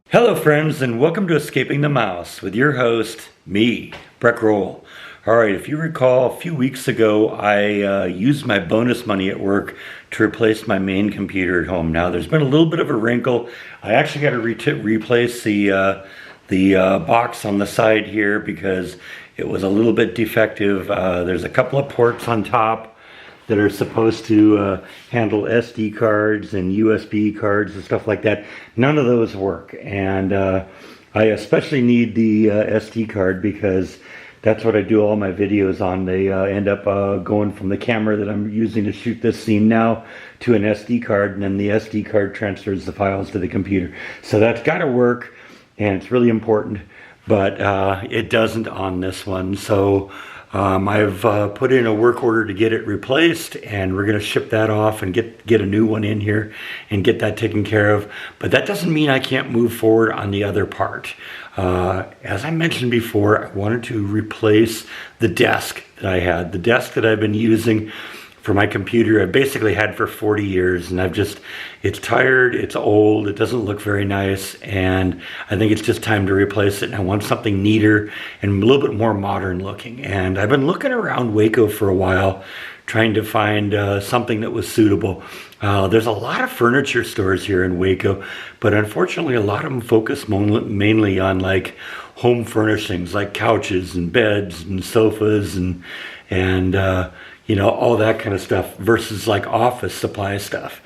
Hello, friends, and welcome to Escaping the Mouse with your host, me, Breck Roll. All right, if you recall, a few weeks ago, I used my bonus money at work to replace my main computer at home. Now, there's been a little bit of a wrinkle. I actually got to replace the box on the side here because it was a little bit defective. There's a couple of ports on top that are supposed to handle SD cards and USB cards and stuff like that. None of those work, and I especially need the SD card because that's what I do all my videos on. They end up going from the camera that I'm using to shoot this scene now to an SD card, and then the SD card transfers the files to the computer. So that's got to work, and it's really important, but it doesn't on this one. So I've put in a work order to get it replaced, and we're going to ship that off and get a new one in here and get that taken care of. But that doesn't mean I can't move forward on the other part. As I mentioned before, I wanted to replace the desk that I had. The desk that I've been using for my computer, I've basically had for 40 years, and it's tired, it's old, it doesn't look very nice, and I think it's just time to replace it. And I want something neater and a little bit more modern looking. And I've been looking around Waco for a while, trying to find something that was suitable. There's a lot of furniture stores here in Waco, but unfortunately a lot of them focus mainly on like home furnishings, like couches and beds and sofas and you know, all that kind of stuff versus like office supply stuff.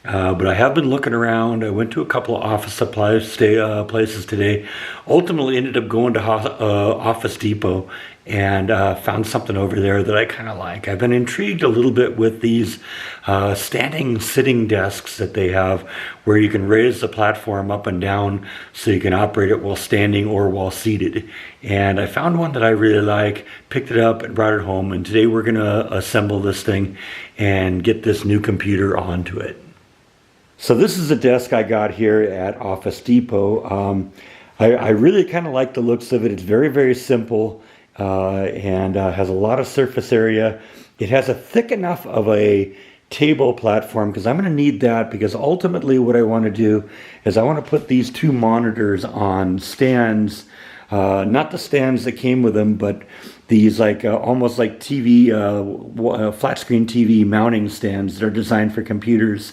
But I have been looking around. I went to a couple of office supply places today. Ultimately ended up going to Office Depot and found something over there that I kind of like. I've been intrigued a little bit with these standing sitting desks that they have where you can raise the platform up and down so you can operate it while standing or while seated. And I found one that I really like, picked it up and brought it home, and today we're going to assemble this thing and get this new computer onto it. So this is a desk I got here at Office Depot. I really kind of like the looks of it. It's very, very simple and has a lot of surface area. It has a thick enough of a table platform because I'm going to need that, because ultimately what I want to do is I want to put these two monitors on stands, not the stands that came with them, but these like almost like TV, flat screen TV mounting stands that are designed for computers.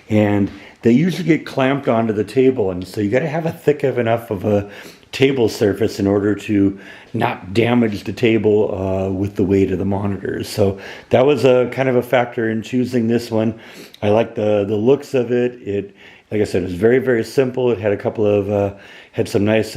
And they usually get clamped onto the table, and so you got to have a thick enough of a table surface in order to not damage the table with the weight of the monitors. So that was a kind of a factor in choosing this one. I like the looks of it. It, like I said, it was very, very simple. It had a couple of had some nice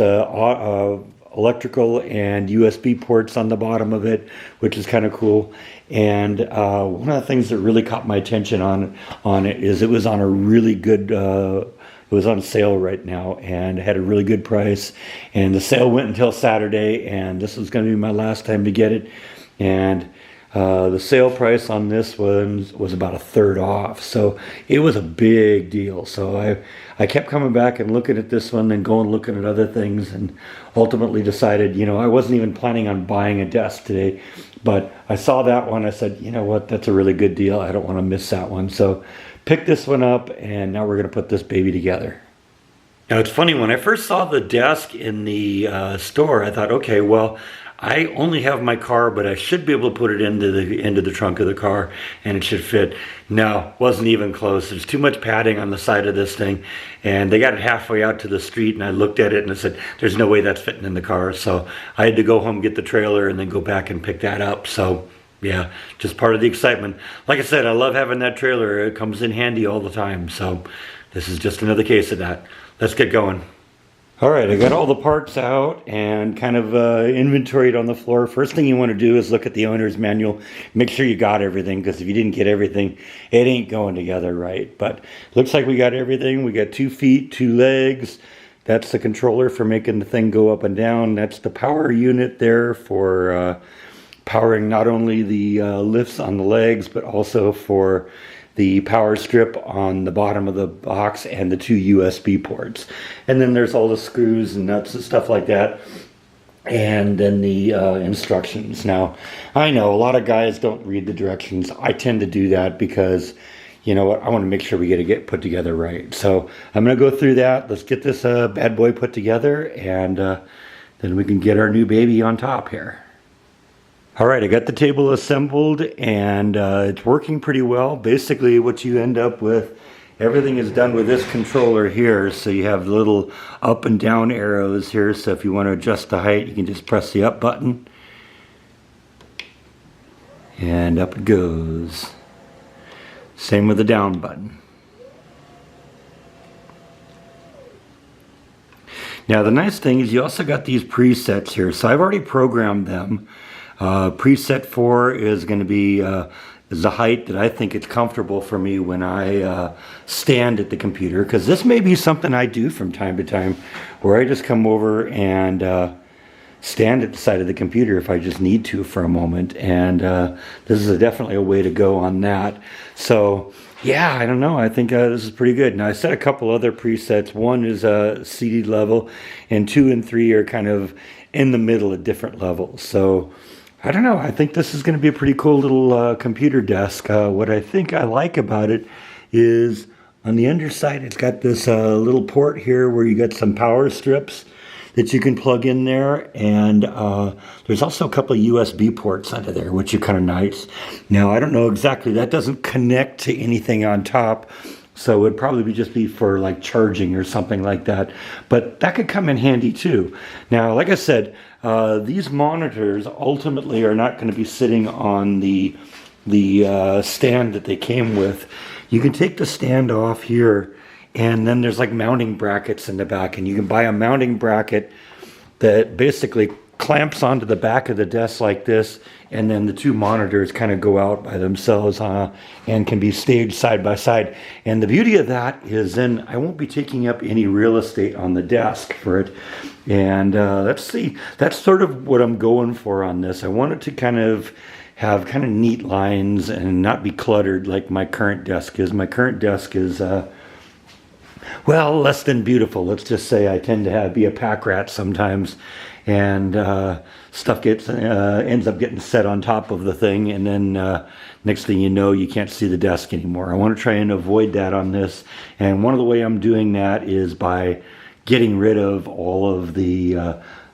electrical and USB ports on the bottom of it, which is kind of cool. And one of the things that really caught my attention on it is it was on a really good, it was on sale right now and had a really good price. And the sale went until Saturday, and this was going to be my last time to get it. And the sale price on this one was about a third off, so it was a big deal. So I kept coming back and looking at this one, then going looking at other things, and ultimately decided, you know, I wasn't even planning on buying a desk today, but I saw that one. I said, you know what, that's a really good deal. I don't want to miss that one. So picked this one up, and now we're going to put this baby together. Now it's funny, when I first saw the desk in the store, I thought, okay, well, I only have my car, but I should be able to put it into the trunk of the car, and it should fit. No, wasn't even close. There's too much padding on the side of this thing, and they got it halfway out to the street, and I looked at it and I said, there's no way that's fitting in the car. So I had to go home, get the trailer, and then go back and pick that up. So yeah, just part of the excitement. Like I said, I love having that trailer. It comes in handy all the time. So this is just another case of that. Let's get going. All right, I got all the parts out and kind of inventoried on the floor. First thing you want to do is look at the owner's manual. Make sure you got everything, because if you didn't get everything, it ain't going together right. But looks like we got everything. We got 2 feet, 2 legs. That's the controller for making the thing go up and down. That's the power unit there for powering not only the lifts on the legs, but also for the power strip on the bottom of the box and the 2 USB ports. And then there's all the screws and nuts and stuff like that. And then the instructions. Now, I know a lot of guys don't read the directions. I tend to do that because you know what, I want to make sure we get put together right. So I'm going to go through that. Let's get this bad boy put together, and then we can get our new baby on top here. All right, I got the table assembled, and it's working pretty well. Basically, what you end up with, everything is done with this controller here. So you have little up and down arrows here. So if you want to adjust the height, you can just press the up button, and up it goes. Same with the down button. Now the nice thing is you also got these presets here. So I've already programmed them. Preset 4 is going to be is the height that I think it's comfortable for me when I stand at the computer, because this may be something I do from time to time, where I just come over and stand at the side of the computer if I just need to for a moment, and this is definitely a way to go on that. So yeah, I don't know, I think this is pretty good. Now I set a couple other presets. One is a CD level, and 2 and 3 are kind of in the middle at different levels. So I don't know, I think this is going to be a pretty cool little computer desk. What I think I like about it is on the underside it's got this little port here where you got some power strips that you can plug in there, and there's also a couple of USB ports under there, which are kind of nice. Now I don't know exactly, that doesn't connect to anything on top, so it would probably just be for like charging or something like that, but that could come in handy too. Now like I said, these monitors ultimately are not going to be sitting on the stand that they came with. You can take the stand off here, and then there's like mounting brackets in the back, and you can buy a mounting bracket that basically clamps onto the back of the desk like this, and then the two monitors kind of go out by themselves and can be staged side by side. And the beauty of that is then I won't be taking up any real estate on the desk for it. And let's see, that's sort of what I'm going for on this. I want it to kind of have kind of neat lines and not be cluttered like my current desk is. My current desk is well, less than beautiful. Let's just say I tend to be a pack rat sometimes, and stuff ends up getting set on top of the thing, and then next thing you know, you can't see the desk anymore. I want to try and avoid that on this, and one of the way I'm doing that is by getting rid of all of the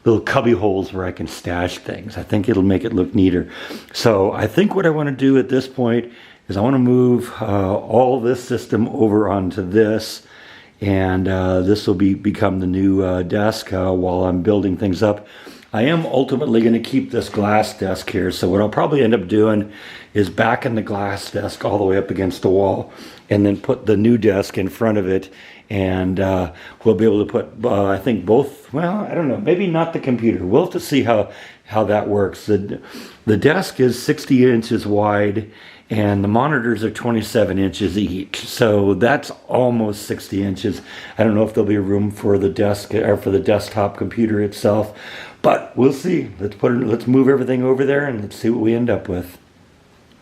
little cubby holes where I can stash things. I think it'll make it look neater. So I think what I want to do at this point is I want to move all this system over onto this, and this will become the new desk while I'm building things up. I am ultimately going to keep this glass desk here, so what I'll probably end up doing is backing the glass desk all the way up against the wall, and then put the new desk in front of it, and we'll be able to put, I think both, well, I don't know, maybe not the computer. We'll have to see how that works. The desk is 60 inches wide, and the monitors are 27 inches each, so that's almost 60 inches. I don't know if there'll be room for the desk or for the desktop computer itself, but we'll see. Let's move everything over there and let's see what we end up with.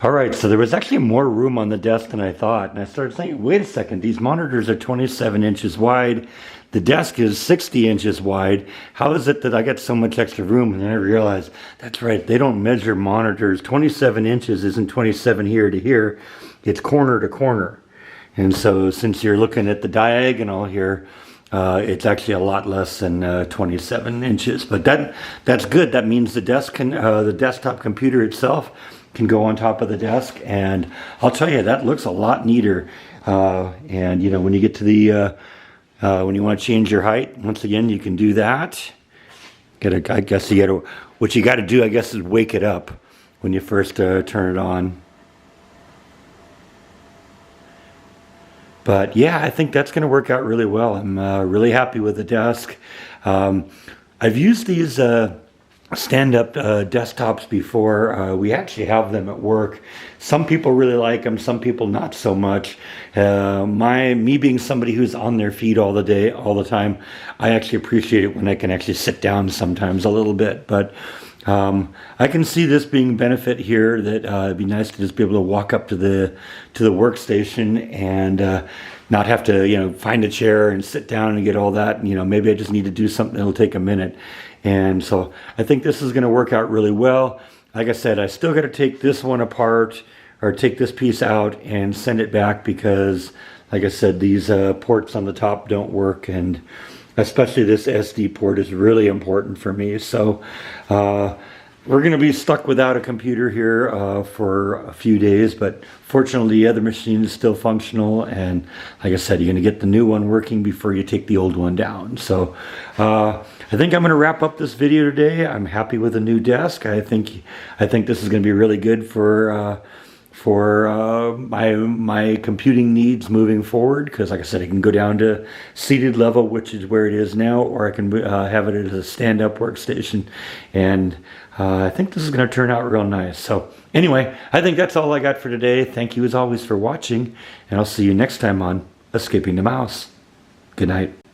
All right, so there was actually more room on the desk than I thought, and I started thinking, wait a second, these monitors are 27 inches wide. The desk is 60 inches wide. How is it that I got so much extra room? And then I realized, that's right, they don't measure monitors. 27 inches isn't 27 here to here. It's corner to corner. And so since you're looking at the diagonal here, it's actually a lot less than 27 inches. But that's good. That means the desktop computer itself can go on top of the desk. And I'll tell you, that looks a lot neater. And, you know, when you get to the... when you want to change your height, once again, you can do that. What you got to do, I guess, is wake it up when you first turn it on. But yeah, I think that's going to work out really well. I'm really happy with the desk. I've used these stand-up desktops before. We actually have them at work. Some people really like them, some people not so much. Me being somebody who's on their feet all the time, I actually appreciate it when I can actually sit down sometimes a little bit. But I can see this being a benefit here, that it'd be nice to just be able to walk up to the workstation and not have to, find a chair and sit down and get all that. Maybe I just need to do something that'll take a minute. And so I think this is going to work out really well. Like I said, I still got to take this one apart, or take this piece out and send it back because, like I said, these ports on the top don't work, and especially this SD port is really important for me. So we're going to be stuck without a computer here for a few days, but fortunately the other machine is still functional, and like I said, you're going to get the new one working before you take the old one down. So I think I'm going to wrap up this video today. I'm happy with the new desk. I think this is going to be really good for my computing needs moving forward, because like I said, I can go down to seated level, which is where it is now, or I can have it as a stand-up workstation, and I think this is going to turn out real nice. So anyway, I think that's all I got for today. Thank you as always for watching, and I'll see you next time on Escaping the Mouse. Good night.